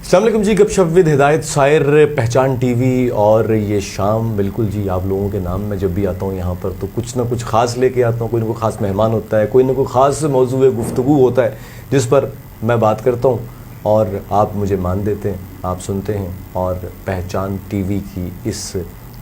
अस्सलाम वालेकुम जी, गपशप विद हिदायत सायर, पहचान टीवी। और ये शाम बिल्कुल जी आप लोगों के नाम में जब भी आता हूँ यहाँ पर तो कुछ ना कुछ ख़ास लेके आता हूँ। कोई ना कोई ख़ास मेहमान होता है, कोई ना कोई ख़ास मौजूद गुफ्तगू होता है जिस पर मैं बात करता हूँ और आप मुझे मान देते हैं, आप सुनते हैं और पहचान टीवी की इस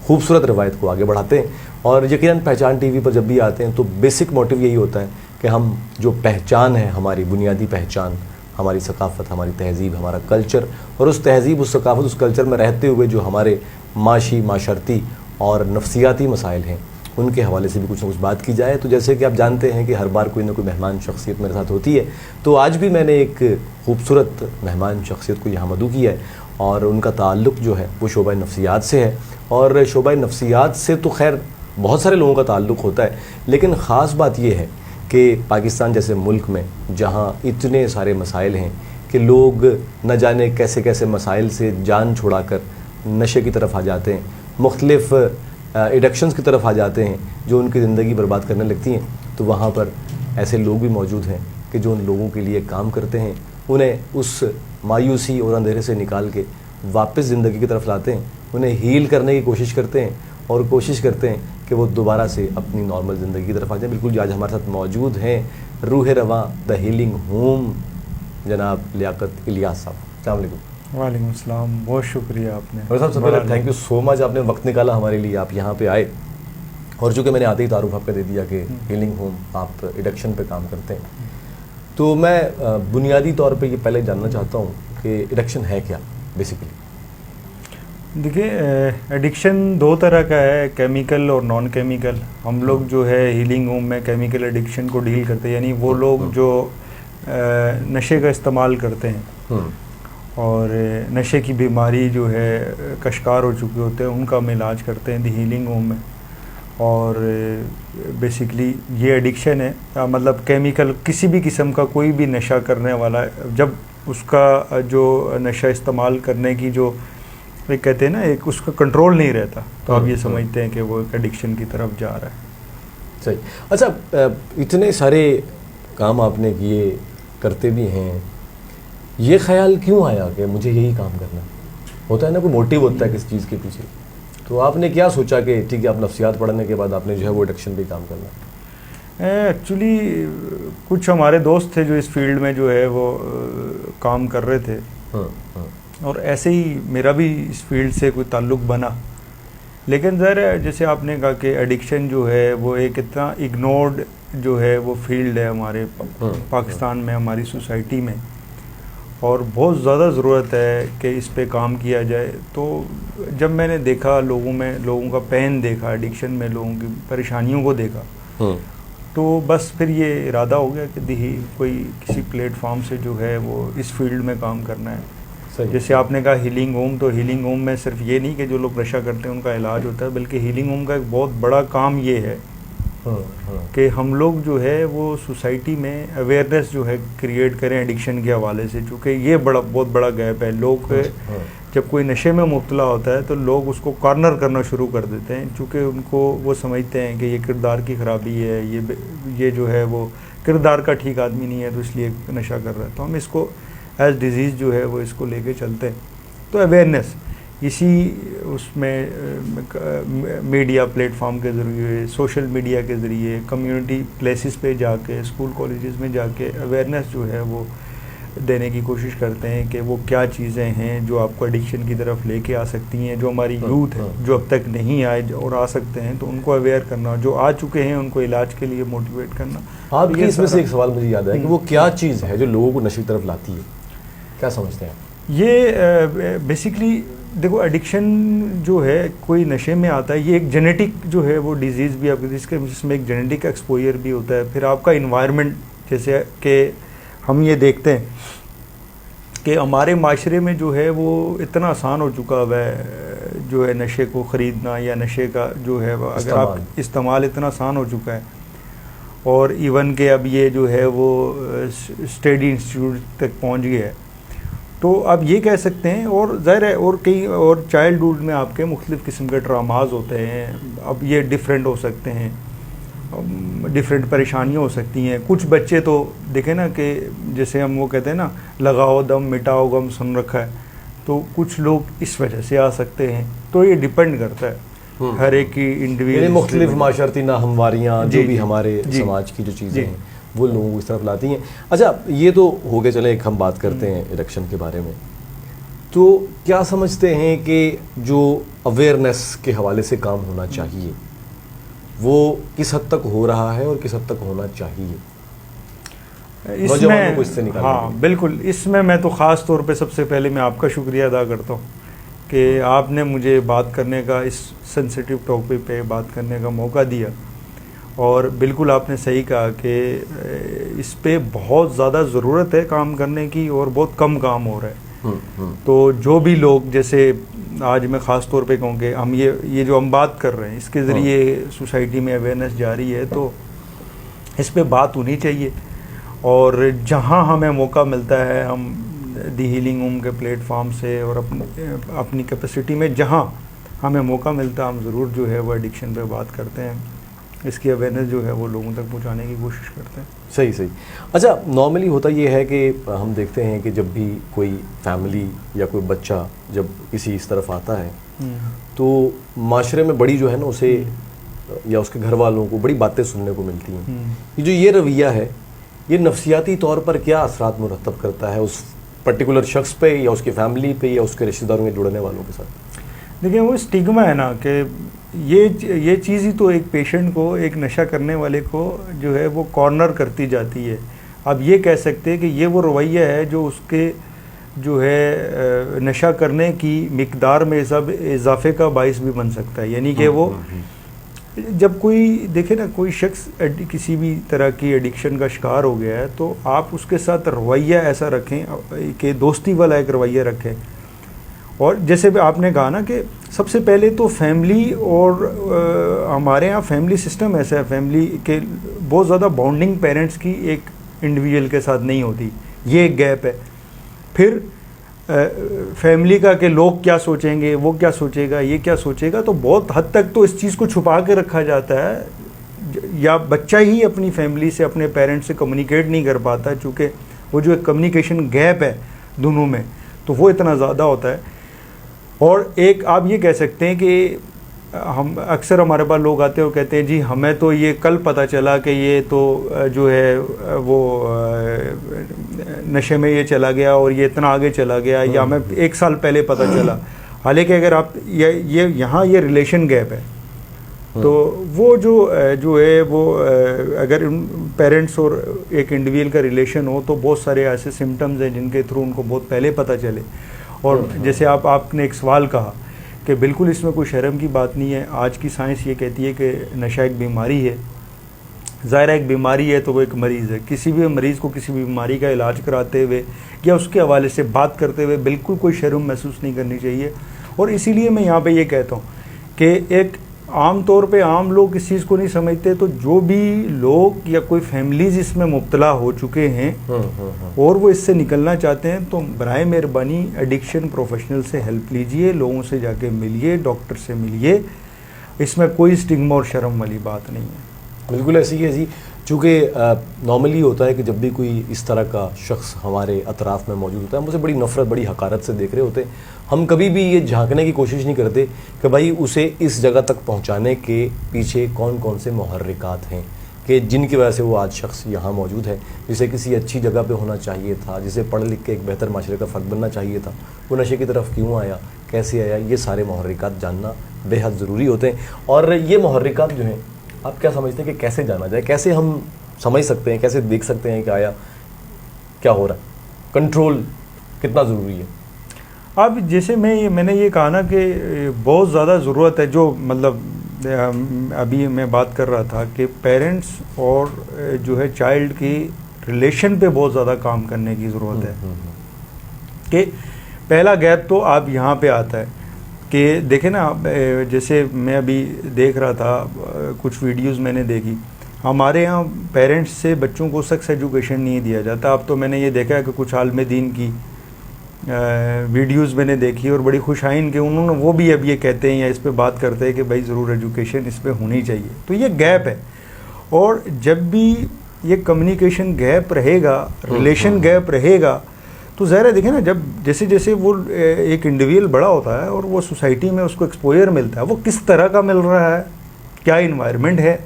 खूबसूरत रवायत को आगे बढ़ाते हैं। और यकीनन पहचान टीवी पर जब भी आते हैं तो बेसिक मोटिव यही होता है कि हम जो पहचान है, हमारी बुनियादी पहचान, हमारी सकाफ़त, हमारी तहज़ीब, हमारा कल्चर, और उस तहज़ीब, उस सकाफ़त, उस कल्चर में रहते हुए जो हमारे माशी, माशरती और नफ्सियाती मसाइल हैं उनके हवाले से भी कुछ ना कुछ बात की जाए। तो जैसे कि आप जानते हैं कि हर बार कोई ना कोई मेहमान शख्सियत मेरे साथ होती है, तो आज भी मैंने एक खूबसूरत मेहमान शख्सियत को यहाँ मदऊ किया है और उनका ताल्लुक़ जो है वो शोबा नफ्सियात से है। और शोबा नफ्सियात से तो खैर बहुत सारे लोगों का ताल्लुक़ होता है, लेकिन ख़ास बात यह है कि पाकिस्तान जैसे मुल्क में जहाँ इतने सारे मसाइल हैं कि लोग न जाने कैसे कैसे मसाइल से जान छुड़ाकर नशे की तरफ आ जाते हैं, मुख्तलिफ़ एडिक्शंस की तरफ आ जाते हैं जो उनकी ज़िंदगी बर्बाद करने लगती हैं, तो वहाँ पर ऐसे लोग भी मौजूद हैं कि जो उन लोगों के लिए काम करते हैं, उन्हें उस मायूसी और अंधेरे से निकाल के वापस ज़िंदगी की तरफ लाते हैं, उन्हें हील करने की कोशिश करते हैं और कोशिश करते हैं कि वो दोबारा से अपनी नॉर्मल ज़िंदगी की तरफ आ जाए। बिल्कुल आज हमारे साथ मौजूद हैं रूह रवां द हीलिंग होम, जनाब लियाकत इलियास साहब। अस्सलाम वालेकुम। वालेकुम अस्सलाम, बहुत शुक्रिया आपने। और सबसे पहले थैंक यू सो मच, आपने वक्त निकाला हमारे लिए, आप यहाँ पे आए। और चूँकि मैंने आते ही तारुफ आपका दे दिया कि हीलिंग होम आप एडिक्शन पे काम करते हैं, तो मैं बुनियादी तौर पे ये पहले जानना चाहता हूँ कि एडिक्शन है क्या बेसिकली। देखिए, एडिक्शन दो तरह का है, केमिकल और नॉन केमिकल। हम लोग जो है हीलिंग होम में केमिकल एडिक्शन को डील करते हैं, यानी वो लोग जो नशे का इस्तेमाल करते हैं और नशे की बीमारी जो है का शिकार हो चुके होते हैं, उनका हम इलाज करते हैं दी हीलिंग होम में। और बेसिकली ये एडिक्शन है, मतलब केमिकल किसी भी किस्म का कोई भी नशा करने वाला जब उसका जो नशा इस्तेमाल करने की जो एक कहते हैं ना, एक उसका कंट्रोल नहीं रहता, तो आप ये समझते हैं कि वो एक एडिक्शन की तरफ जा रहा है। सही। अच्छा, इतने सारे काम आपने किए, करते भी हैं, ये ख्याल क्यों आया कि मुझे यही काम करना? होता है ना, कोई मोटिव होता है किसी चीज़ के पीछे, तो आपने क्या सोचा कि ठीक है आप नफ्सियात पढ़ने के बाद आपने जो है वो एडिक्शन पे काम करना? एक्चुअली कुछ हमारे दोस्त थे जो इस फील्ड में जो है वो काम कर रहे थे, और ऐसे ही मेरा भी इस फील्ड से कोई ताल्लुक़ बना। लेकिन ज़रा जैसे आपने कहा कि एडिक्शन जो है वो एक इतना इग्नोर्ड जो है वो फील्ड है हमारे पाकिस्तान में, हमारी सोसाइटी में, और बहुत ज़्यादा ज़रूरत है कि इस पे काम किया जाए। तो जब मैंने देखा लोगों का पेन देखा, एडिक्शन में लोगों की परेशानियों को देखा, तो बस फिर ये इरादा हो गया कि कोई किसी प्लेटफॉर्म से जो है वो इस फील्ड में काम करना है। जैसे आपने कहा हीलिंग होम, तो हीलिंग होम में सिर्फ ये नहीं कि जो लोग नशा करते हैं उनका इलाज होता है, बल्कि हीलिंग होम का एक बहुत बड़ा काम ये है कि हम लोग जो है वो सोसाइटी में अवेयरनेस जो है क्रिएट करें एडिक्शन के हवाले से। चूँकि ये बहुत बड़ा गैप है, लोग जब कोई नशे में मुब्तला होता है तो लोग उसको कॉर्नर करना शुरू कर देते हैं, चूँकि उनको वो समझते हैं कि ये किरदार की ख़राबी है, ये जो है वो किरदार का ठीक आदमी नहीं है तो इसलिए नशा कर रहा है। तो हम इसको एज डिज़ीज़ जो है वो इसको लेके चलते हैं। तो अवेयरनेस इसी उसमें मीडिया प्लेटफॉर्म के ज़रिए, सोशल मीडिया के ज़रिए, कम्युनिटी प्लेसेस पे जाके, स्कूल कॉलेजेस में जाके अवेयरनेस जो है वो देने की कोशिश करते हैं कि वो क्या चीज़ें हैं जो आपको एडिक्शन की तरफ लेके आ सकती हैं, जो हमारी यूथ है जो अब तक नहीं आए और आ सकते हैं, तो उनको अवेयर करना, जो आ चुके हैं उनको इलाज के लिए मोटिवेट करना। आप ये इसमें से एक सवाल मुझे याद है कि वो क्या चीज़ है जो लोगों को नशे की तरफ लाती है, क्या समझते हैं? ये बेसिकली देखो, एडिक्शन जो है कोई नशे में आता है, ये एक जेनेटिक जो है वो डिजीज़ भी आपकी जिसमें एक जेनेटिक एक्सपोजर भी होता है। फिर आपका इन्वायरमेंट, जैसे कि हम ये देखते हैं कि हमारे माशरे में जो है वो इतना आसान हो चुका है जो है नशे को ख़रीदना या नशे का जो है अगर आप इस्तेमाल इतना आसान हो चुका है, और इवन के अब ये जो है वो स्टडी इंस्टीट्यूट तक पहुंच गया है। तो आप ये कह सकते हैं, और ज़ाहिर है और कई और चाइल्डहुड में आपके मुख्तलिफ़ किस्म के ट्रामाज होते हैं, अब ये डिफरेंट हो सकते हैं। डिफरेंट परेशानियाँ हो सकती हैं। कुछ बच्चे तो देखें ना कि जैसे हम वो कहते हैं ना, लगाओ दम मिटाओ गम सुन रखा है, तो कुछ लोग इस वजह से आ सकते हैं। तो ये डिपेंड करता है हर एक की इंडिविजुअल, मुख्तलिफ माशरती नाहमवारियाँ जो भी हमारे जी, समाज की जो चीज़ें हैं वो लोगों को इस तरफ लाती हैं। अच्छा, ये तो हो गए, चले एक हम बात करते हैं इलेक्शन के बारे में। तो क्या समझते हैं कि जो अवेयरनेस के हवाले से काम होना चाहिए वो किस हद तक हो रहा है और किस हद तक होना चाहिए नौजवानों को इससे निकालने? हाँ बिल्कुल, इसमें मैं तो ख़ास तौर पे सबसे पहले मैं आपका शुक्रिया अदा करता हूँ कि आपने मुझे बात करने का, इस सेंसिटिव टॉपिक पे बात करने का मौका दिया। और बिल्कुल आपने सही कहा कि इस पे बहुत ज़्यादा ज़रूरत है काम करने की और बहुत कम काम हो रहा है। तो जो भी लोग, जैसे आज मैं ख़ास तौर पे कहूँ कि हम ये जो हम बात कर रहे हैं इसके ज़रिए सोसाइटी में अवेयरनेस जारी है, तो इस पे बात होनी चाहिए। और जहाँ हमें मौका मिलता है हम दी हीलिंग होम के प्लेटफॉर्म से और अपनी कैपेसिटी में जहाँ हमें मौका मिलता है हम ज़रूर जो है वो एडिक्शन पे बात करते हैं, इसकी अवेयरनेस जो है वो लोगों तक पहुंचाने की कोशिश करते हैं। सही सही। अच्छा, नॉर्मली होता ये है कि हम देखते हैं कि जब भी कोई फैमिली या कोई बच्चा जब किसी इस तरफ आता है तो माशरे में बड़ी जो है ना उसे या उसके घर वालों को बड़ी बातें सुनने को मिलती हैं। ये रवैया है ये नफसियाती तौर पर क्या असरात मुरतब करता है उस पर्टिकुलर शख्स पे या उसकी फैमिली पे या उसके रिश्तेदारों में जुड़ने वालों के साथ? देखिए, वो स्टिग्मा है ना कि ये चीज़ ही तो एक पेशेंट को, एक नशा करने वाले को जो है वो कॉर्नर करती जाती है। अब ये कह सकते हैं कि ये वो रवैया है जो उसके जो है नशा करने की मिकदार में इजाफे का बाइस भी बन सकता है। यानी कि वो जब कोई देखे ना, कोई शख्स किसी भी तरह की एडिक्शन का शिकार हो गया है तो आप उसके साथ रवैया ऐसा रखें कि दोस्ती वाला एक रवैया रखें। और जैसे भी आपने कहा ना कि सबसे पहले तो फैमिली, और हमारे यहाँ फैमिली सिस्टम ऐसा है, फैमिली के बहुत ज़्यादा बॉन्डिंग पेरेंट्स की एक इंडिविजुअल के साथ नहीं होती, ये एक गैप है। फिर फैमिली का कि लोग क्या सोचेंगे, वो क्या सोचेगा, ये क्या सोचेगा, तो बहुत हद तक तो इस चीज़ को छुपा के रखा जाता है, या बच्चा ही अपनी फैमिली से, अपने पेरेंट्स से कम्युनिकेट नहीं कर पाता, चूँकि वो जो एक कम्युनिकेशन गैप है दोनों में, तो वो इतना ज़्यादा होता है। और एक आप ये कह सकते हैं कि हम अक्सर हमारे पास लोग आते हैं और कहते हैं जी हमें तो ये कल पता चला कि ये तो जो है वो नशे में ये चला गया और ये इतना आगे चला गया, या हमें 1 साल पहले पता चला। हालांकि अगर आप ये यहाँ ये रिलेशन गैप है, तो वो जो है वो अगर पेरेंट्स और एक इंडिविजुअल का रिलेशन हो तो बहुत सारे ऐसे सिम्टम्स हैं जिनके थ्रू उनको बहुत पहले पता चले। और जैसे आपने एक सवाल कहा कि बिल्कुल इसमें कोई शर्म की बात नहीं है। आज की साइंस ये कहती है कि नशा एक बीमारी है। ज़ाहिर है एक बीमारी है तो वो एक मरीज़ है। किसी भी मरीज़ को किसी भी बीमारी का इलाज कराते हुए या उसके हवाले से बात करते हुए बिल्कुल कोई शर्म महसूस नहीं करनी चाहिए। और इसीलिए मैं यहाँ पे ये कहता हूँ कि एक आम तौर पे आम लोग इस चीज़ को नहीं समझते, तो जो भी लोग या कोई फैमिलीज इसमें मुब्तला हो चुके हैं और वो इससे निकलना चाहते हैं तो बराए मेहरबानी एडिक्शन प्रोफेशनल से हेल्प लीजिए, लोगों से जाके मिलिए, डॉक्टर से मिलिए। इसमें कोई स्टिग्मा और शर्म वाली बात नहीं है। बिल्कुल ऐसी ही है जी। चूँकि नॉर्मली होता है कि जब भी कोई इस तरह का शख्स हमारे अतराफ़ में मौजूद होता है, हम उसे बड़ी नफ़रत, बड़ी हकारत से देख रहे होते हैं। हम कभी भी ये झांकने की कोशिश नहीं करते कि भाई उसे इस जगह तक पहुंचाने के पीछे कौन कौन से मुहर्रिकात हैं कि जिनकी वजह से वो आज शख्स यहाँ मौजूद है, जिसे किसी अच्छी जगह पे होना चाहिए था, जिसे पढ़ लिख के एक बेहतर माशरे का फ़र्द बनना चाहिए था, वो नशे की तरफ क्यों आया, कैसे आया, ये सारे मुहर्रिकात जानना बेहद ज़रूरी होते हैं। और ये मुहर्रिकात जो हैं, आप क्या समझते हैं कि कैसे जाना जाए, कैसे हम समझ सकते हैं, कैसे देख सकते हैं कि आया क्या हो रहा है, कंट्रोल कितना ज़रूरी है? अब जैसे मैंने ये कहा ना कि बहुत ज़्यादा ज़रूरत है, जो मतलब अभी मैं बात कर रहा था कि पेरेंट्स और जो है चाइल्ड की रिलेशन पे बहुत ज़्यादा काम करने की ज़रूरत है। कि पहला गैप तो आप यहाँ पे आता है कि देखें ना, जैसे मैं अभी देख रहा था, कुछ वीडियोस मैंने देखी, हमारे यहाँ पेरेंट्स से बच्चों को सेक्स एजुकेशन नहीं दिया जाता। अब तो मैंने ये देखा है कि कुछ आलिम दीन की वीडियोस मैंने देखी और बड़ी खुशाइन के उन्होंने वो भी अब ये कहते हैं या इस पे बात करते हैं कि भाई ज़रूर एजुकेशन इस पे होनी चाहिए। तो ये गैप है। और जब भी ये कम्युनिकेशन गैप रहेगा, रिलेशन गैप रहेगा, तो ज़ाहिर है देखिए ना, जब जैसे जैसे वो एक इंडिविजुअल बड़ा होता है और वो सोसाइटी में उसको एक्सपोजर मिलता है, वो किस तरह का मिल रहा है, क्या इन्वायरमेंट है,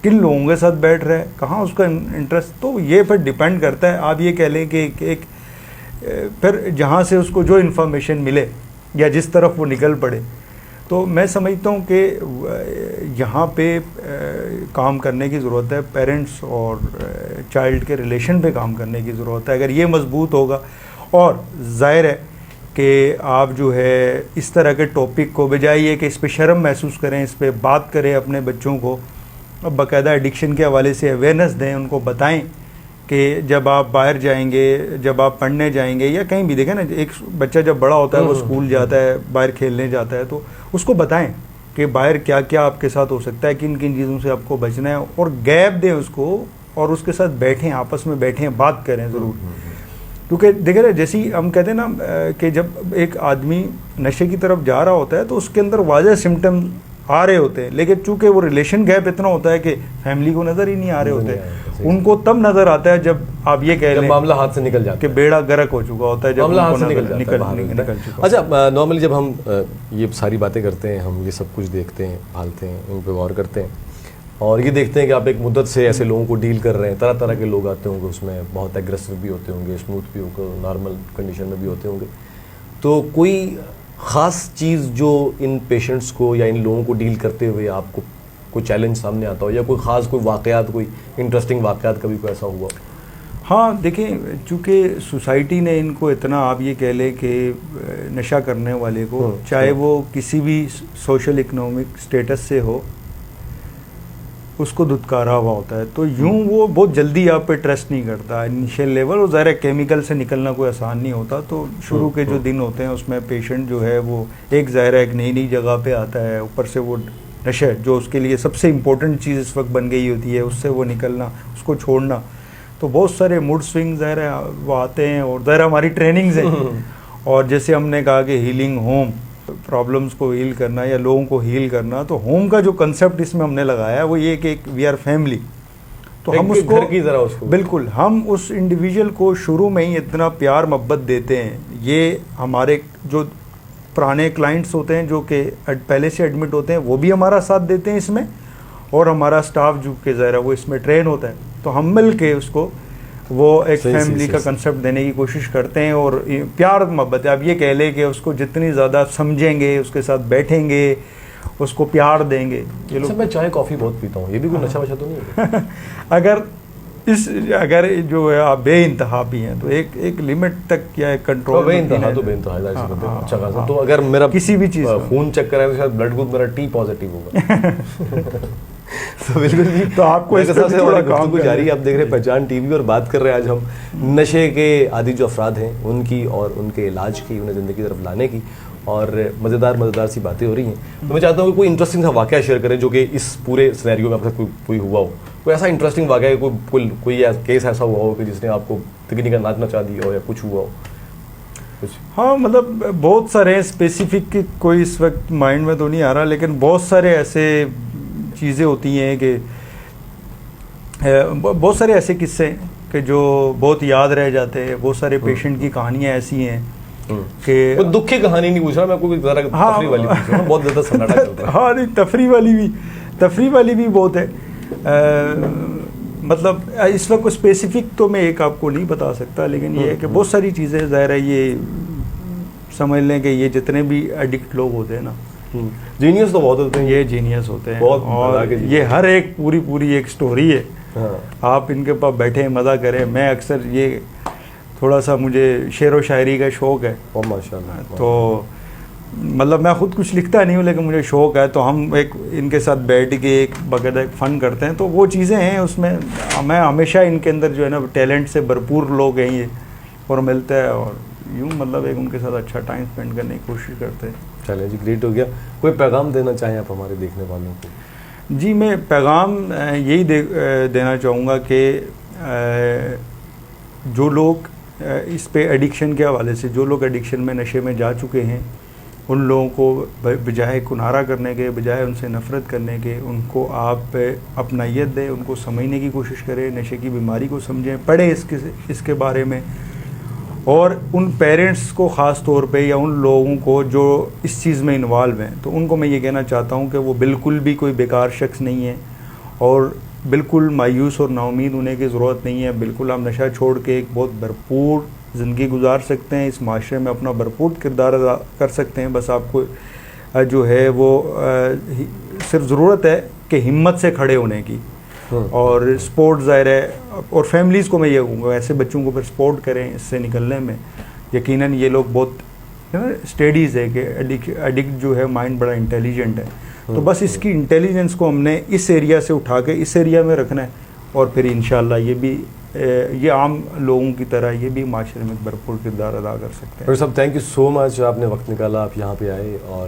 किन लोगों के साथ बैठ रहा है, कहाँ उसका इंटरेस्ट, तो ये फिर डिपेंड करता है। आप ये कह लें कि एक फिर जहाँ से उसको जो इन्फॉर्मेशन मिले या जिस तरफ वो निकल पड़े, तो मैं समझता हूँ कि यहाँ पे काम करने की ज़रूरत है, पेरेंट्स और चाइल्ड के रिलेशन पे काम करने की ज़रूरत है। अगर ये मजबूत होगा, और ज़ाहिर है कि आप जो है इस तरह के टॉपिक को बजाय ये कि इस पर शर्म महसूस करें, इस पर बात करें अपने बच्चों को, अब बाकायदा एडिक्शन के हवाले से अवेयरनेस दें, उनको बताएं कि जब आप बाहर जाएंगे, जब आप पढ़ने जाएंगे या कहीं भी, देखें ना, एक बच्चा जब बड़ा होता है वो स्कूल जाता है, बाहर खेलने जाता है, तो उसको बताएं कि बाहर क्या क्या आपके साथ हो सकता है, किन किन चीज़ों से आपको बचना है, और गैप दें उसको, और उसके साथ बैठें, आपस में बैठें, बात करें ज़रूर। क्योंकि देखिए ना, जैसे ही हम कहते हैं ना कि जब एक आदमी नशे की तरफ जा रहा होता है तो उसके अंदर वाज़ह सिम्टम आ रहे होते हैं, लेकिन चूंकि वो रिलेशन गैप इतना होता है कि फैमिली को नज़र ही नहीं आ रहे होते, उनको तब नज़र आता है जब आप ये कह लें मामला हाथ से निकल जाता है, कि बेड़ा गर्क हो चुका होता है, जब मामला हाथ से निकल चुका। अच्छा, नॉर्मली जब हम ये सारी बातें करते हैं, हम ये सब कुछ देखते हैं, भालते हैं, इन पर गौर करते हैं, और ये देखते हैं कि आप एक मुद्दत से ऐसे लोगों को डील कर रहे हैं, तरह तरह के लोग आते होंगे, उसमें बहुत एग्रेसिव भी होते होंगे, स्मूथ भी होंगे, नॉर्मल कंडीशन में भी होते होंगे, तो कोई ख़ास चीज़ जो इन पेशेंट्स को या इन लोगों को डील करते हुए आपको कोई चैलेंज सामने आता हो, या कोई ख़ास कोई वाक़यात, कोई इंटरेस्टिंग वाक़यात कभी कोई ऐसा हुआ? हाँ देखिए, चूँकि सोसाइटी ने इनको इतना, आप ये कह लें कि नशा करने वाले को, चाहे वो किसी भी सोशल इकोनॉमिक स्टेटस से हो, उसको धुतकारा हुआ होता है, तो यूं वो बहुत जल्दी आप पे ट्रस्ट नहीं करता इनिशियल लेवल, और ज़ाहिर केमिकल से निकलना कोई आसान नहीं होता, तो शुरू के जो दिन होते हैं उसमें पेशेंट जो है वो एक ज़ाहिर एक नई जगह पे आता है, ऊपर से वो नशा जो उसके लिए सबसे इम्पोर्टेंट चीज़ इस वक्त बन गई होती है, उससे वो निकलना, उसको छोड़ना, तो बहुत सारे मूड स्विंग ज़ाहिर है वो आते हैं, और ज़ाहिर हमारी ट्रेनिंग्स हैं, और जैसे हमने कहा कि हीलिंग होम, प्रॉब्लम्स को हील करना या लोगों को हील करना, तो होम का जो कंसेप्ट इसमें हमने लगाया है वो ये कि वी आर फैमिली, तो हम उसको घर की तरह उसको बिल्कुल, हम उस इंडिविजुअल को शुरू में ही इतना प्यार मोहब्बत देते हैं। ये हमारे जो पुराने क्लाइंट्स होते हैं जो कि पहले से एडमिट होते हैं, वो भी हमारा साथ देते हैं इसमें, और हमारा स्टाफ जो कि ज़ाहिर है वो इसमें ट्रेन होता है, तो हम मिल के उसको वो एक फैमिली का कंसेप्ट देने की कोशिश करते हैं, और प्यार मोहब्बत है, आप ये कह लें कि उसको जितनी ज़्यादा समझेंगे, उसके साथ बैठेंगे, उसको प्यार देंगे। ये लोग, मैं चाय कॉफ़ी बहुत पीता हूँ, ये भी कोई नशा वशा तो नहीं है? अगर जो है आप बेइंतहा भी हैं, तो एक लिमिट तक या एक कंट्रोल, बेइंतहा तो बेइंतहा, अच्छा खासा, तो अगर मेरा किसी भी चीज़ खून चेक कराए तो शायद ब्लड ग्रुप मेरा टी पॉजिटिव होगा। तो बिल्कुल जी, तो आपको इस तरह से थोड़ा काम जारी है। आप देख रहे हैं पहचान टीवी, और बात कर रहे हैं आज हम नशे के आदि जो अफराद हैं उनकी, और उनके इलाज की, उन्हें ज़िंदगी की तरफ लाने की, और मज़ेदार सी बातें हो रही हैं। तो मैं चाहता हूँ कि कोई इंटरेस्टिंग सा वाक़या शेयर करें जो कि इस पूरे सिनेरियो में आपके साथ कोई हुआ हो, कोई ऐसा इंटरेस्टिंग वाक़या, कोई केस ऐसा हुआ हो कि जिसने आपको तिकनी का नाच नचा दिया हो, या कुछ हुआ हो कुछ? हाँ, मतलब बहुत सारे हैं, स्पेसिफिक कोई इस वक्त माइंड में तो नहीं आ रहा, लेकिन बहुत सारे ऐसे चीज़ें होती हैं कि बहुत सारे ऐसे किस्से हैं कि जो बहुत याद रह जाते हैं। बहुत सारे पेशेंट की कहानियाँ ऐसी हैं कि दुख की कहानी नहीं पूछ रहा मैं, कोई ज़रा तफरी वाली पूछ रहा हूँ, बहुत ज़्यादा सन्नाटा चलता है। हाँ नहीं, तफरी वाली भी बहुत है। मतलब इस वक्त स्पेसिफिक तो मैं एक आपको नहीं बता सकता, लेकिन ये है कि बहुत सारी चीज़ें, ज़ाहिर है ये समझ लें कि ये जितने भी एडिक्ट लोग होते हैं ना, जीनियस तो बहुत होते हैं, ये जीनियस होते हैं, बहुत, और ये हर एक पूरी एक स्टोरी है। हाँ। आप इनके पास बैठे मज़ा करें। मैं अक्सर ये थोड़ा सा मुझे शेर व शायरी का शौक़ है, माशाल्लाह, तो मतलब मैं ख़ुद कुछ लिखता नहीं हूँ, लेकिन मुझे शौक़ है, तो हम एक इनके साथ बैठ के एक बाकायदा एक फ़न करते हैं। तो वो चीज़ें हैं उसमें, मैं हमेशा इनके अंदर जो है ना टैलेंट से भरपूर लोग हैं ये, और मिलते हैं, और यूँ मतलब एक उनके साथ अच्छा टाइम स्पेंड करने की कोशिश करते हैं। चलिए जी, ग्रेट हो गया। कोई पैगाम देना चाहें आप हमारे देखने वालों को? जी, मैं पैगाम यही देना चाहूँगा कि जो लोग इस पे एडिक्शन के हवाले से, जो लोग एडिक्शन में, नशे में जा चुके हैं, उन लोगों को बजाय कुनारा करने के, बजाय उनसे नफ़रत करने के, उनको आप अपनाइयत दें, उनको समझने की कोशिश करें, नशे की बीमारी को समझें, पढ़ें इसके बारे में। और उन पेरेंट्स को ख़ास तौर पे या उन लोगों को जो इस चीज़ में इन्वॉल्व हैं, तो उनको मैं ये कहना चाहता हूँ कि वो बिल्कुल भी कोई बेकार शख्स नहीं है और बिल्कुल मायूस और नाउमीद होने की ज़रूरत नहीं है। बिल्कुल आप नशा छोड़ के एक बहुत भरपूर ज़िंदगी गुजार सकते हैं, इस माशरे में अपना भरपूर किरदार अदा कर सकते हैं। बस आपको जो है वो सिर्फ ज़रूरत है कि हिम्मत से खड़े होने की। और स्पोर्ट ज़ाहिर है, और फैमिलीज़ को मैं ये कहूँगा ऐसे बच्चों को फिर सपोर्ट करें इससे निकलने में। यकीनन ये लोग बहुत स्टडीज़ है कि एडिक्ट जो है माइंड बड़ा इंटेलिजेंट है, तो बस इसकी इंटेलिजेंस को हमने इस एरिया से उठा के इस एरिया में रखना है और फिर इंशाल्लाह ये आम लोगों की तरह ये भी माशरे में भरपूर किरदार अदा कर सकते हैं। डॉक्टर साहब थैंक यू सो मच, आपने वक्त निकाला, आप यहाँ पे आए और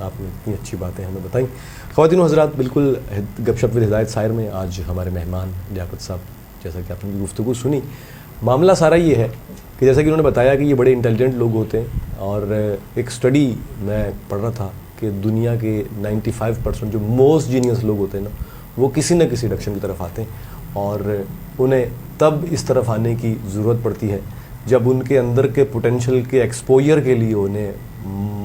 आपने इतनी अच्छी बातें हमें बताई। ख़वातीन व हज़रात, बिल्कुल गपशप विद हिदायत सायर में आज हमारे मेहमान लियाकत साहब, जैसा कि आपने गुफ्तगू सुनी, मामला सारा ये है कि जैसा कि उन्होंने बताया कि ये बड़े इंटेलिजेंट लोग होते हैं। और एक स्टडी मैं पढ़ रहा था कि दुनिया के 95% जो मोस्ट जीनियस लोग होते हैं ना, वो किसी न किसी एडिक्शन की तरफ आते हैं और उन्हें तब इस तरफ आने की ज़रूरत पड़ती है जब उनके अंदर के पोटेंशियल के एक्सपोजर के लिए उन्हें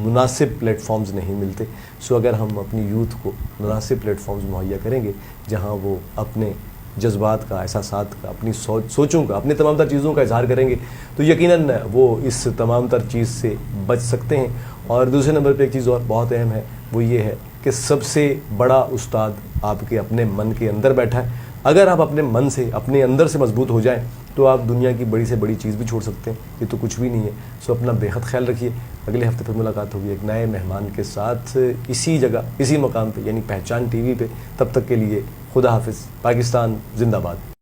मुनासिब प्लेटफॉर्म्स नहीं मिलते। सो अगर हम अपनी यूथ को मुनासिब प्लेटफॉर्म्स मुहैया करेंगे जहां वो अपने जज्बात का, एहसासात का, अपनी सोचों का, अपने तमाम तर चीज़ों का इजहार करेंगे, तो यकीनन वो इस तमाम तर चीज़ से बच सकते हैं। और दूसरे नंबर पे एक चीज़ और बहुत अहम है, वो ये है कि सबसे बड़ा उस्ताद आपके अपने मन के अंदर बैठा है। अगर आप अपने मन से, अपने अंदर से मजबूत हो जाएं, तो आप दुनिया की बड़ी से बड़ी चीज़ भी छोड़ सकते हैं। ये तो कुछ भी नहीं है। सो अपना बेहद ख्याल रखिए। अगले हफ्ते फिर मुलाकात होगी एक नए मेहमान के साथ, इसी जगह, इसी मकाम पे, यानी पहचान टीवी पे। तब तक के लिए खुदा हाफिज़। पाकिस्तान जिंदाबाद।